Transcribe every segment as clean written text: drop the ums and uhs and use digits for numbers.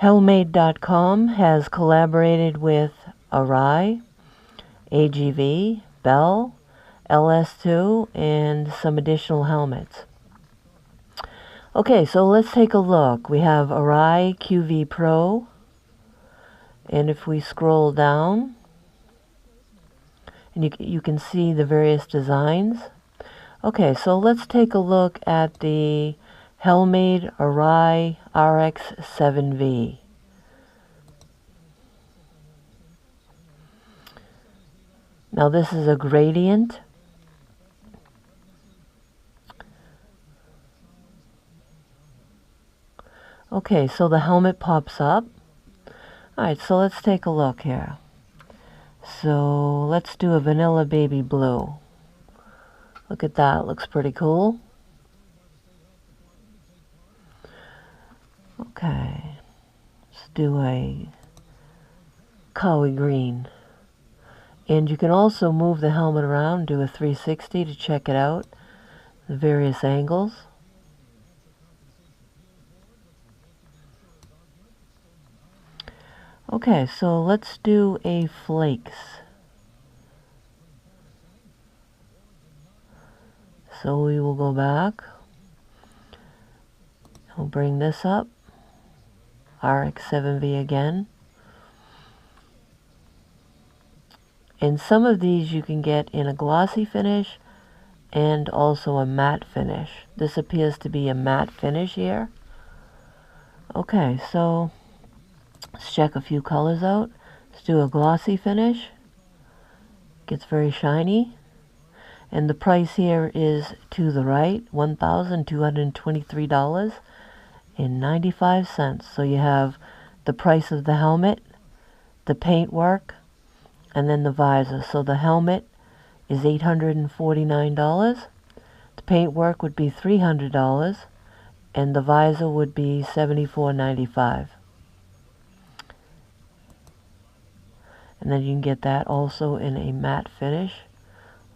Helmade.com has collaborated with ARAI, AGV, Bell, LS2, and some additional helmets. Okay, so let's take a look. We have ARAI QV Pro, and if we scroll down, and you can see the various designs. Okay, so let's take a look at the Helmade ARAI RX-7V. Now this is a gradient. Okay, so the helmet pops up. Alright, so let's take a look here. So let's do a vanilla baby blue. Look at that, looks pretty cool. Okay, let's do a kawi green. And you can also move the helmet around, do a 360 to check it out, the various angles. Okay, so let's do a flakes. So we will go back. We'll bring this up. RX-7V again. And some of these you can get in a glossy finish and also a matte finish. This appears to be a matte finish here. Okay, so let's check a few colors out. Let's do a glossy finish. Gets very shiny. And the price here is to the right, $1,223.95. So you have the price of the helmet, the paintwork, and then the visor. So the helmet is $849. The paintwork would be $300, and the visor would be $74.95. And then you can get that also in a matte finish.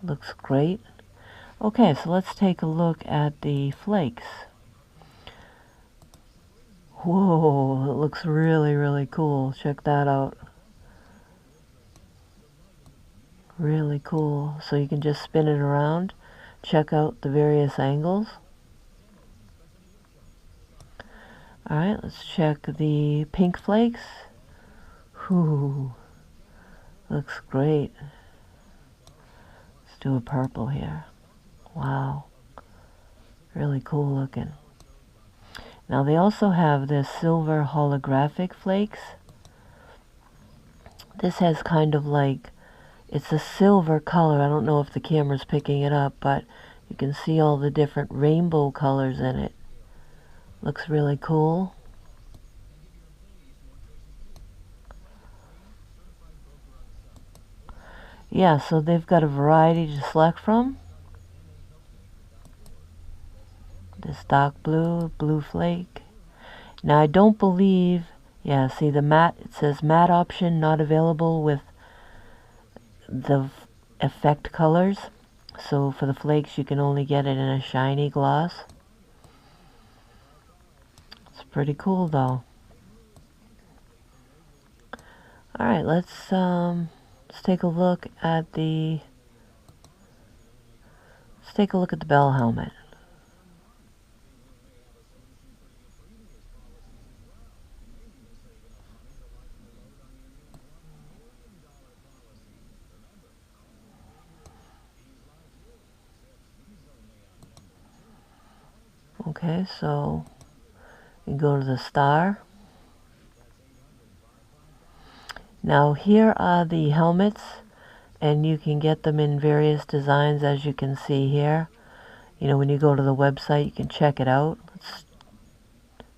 Looks great. Okay, so let's take a look at the flakes. Whoa, it looks really, really cool. Check that out. Really cool. So you can just spin it around, check out the various angles. Alright, let's check the pink flakes. Whew, looks great. Let's do a purple here. Wow, really cool looking. Now they also have this silver holographic flakes. This has kind of like, it's a silver color. I don't know if the camera's picking it up, but you can see all the different rainbow colors in it. Looks really cool. Yeah, so they've got a variety to select from. This dark blue, blue flake. Now I don't believe, yeah, see the matte, it says matte option not available with the effect colors. So for the flakes you can only get it in a shiny gloss. It's pretty cool though. Alright, let's take a look at the Bell helmet. Okay, so you go to the star. Now here are the helmets, and you can get them in various designs, as you can see here. You know, when you go to the website you can check it out. Let's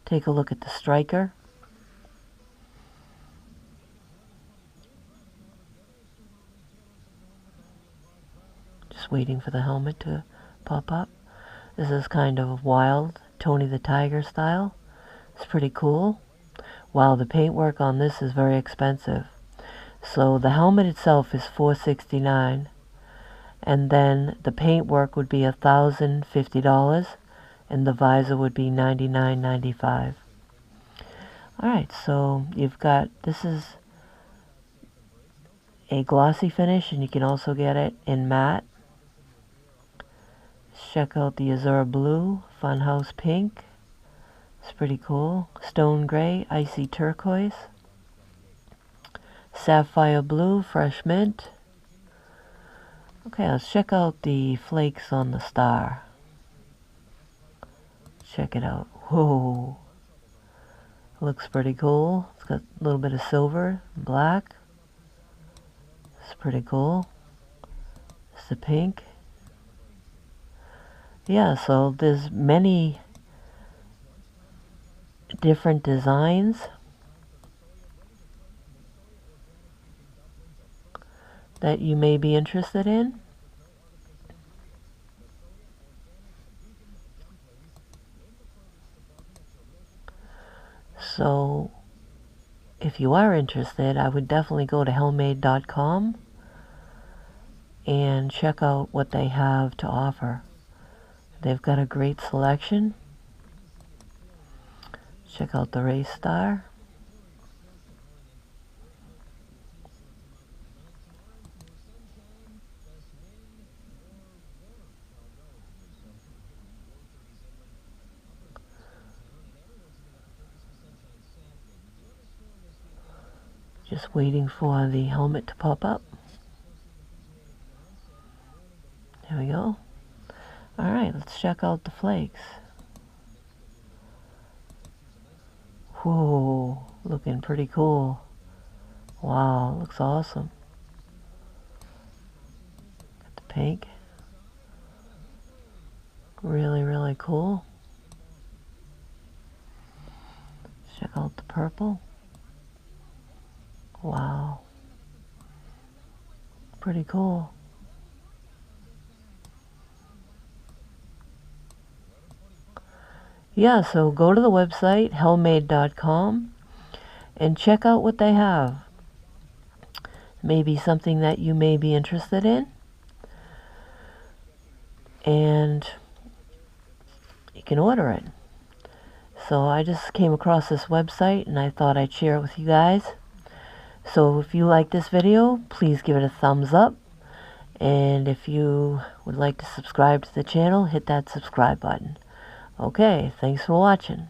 take a look at the striker. Just waiting for the helmet to pop up. This is kind of wild, Tony the Tiger style. It's pretty cool. Wow, the paintwork on this is very expensive. So the helmet itself is $469, and then the paintwork would be $1,050, and the visor would be $99.95. Alright, so you've got, this is a glossy finish, and you can also get it in matte. Check out the Azure Blue, Funhouse Pink. It's pretty cool. Stone Gray, Icy Turquoise. Sapphire Blue, Fresh Mint. Okay, let's check out the flakes on the star. Check it out. Whoa. Looks pretty cool. It's got a little bit of silver, black. It's pretty cool. It's the pink. Yeah, so there's many different designs that you may be interested in. So if you are interested, I would definitely go to helmade.com and check out what they have to offer. They've got a great selection. Check out the race star. Just waiting for the helmet to pop up. There we go. Alright, let's check out the flakes. Whoa, looking pretty cool. Wow, looks awesome. Got the pink. Really, really cool. Check out the purple. Wow. Pretty cool. Yeah, so go to the website, helmade.com, and check out what they have. Maybe something that you may be interested in. And you can order it. So I just came across this website and I thought I'd share it with you guys. So if you like this video, please give it a thumbs up. And if you would like to subscribe to the channel, hit that subscribe button. Okay, thanks for watching.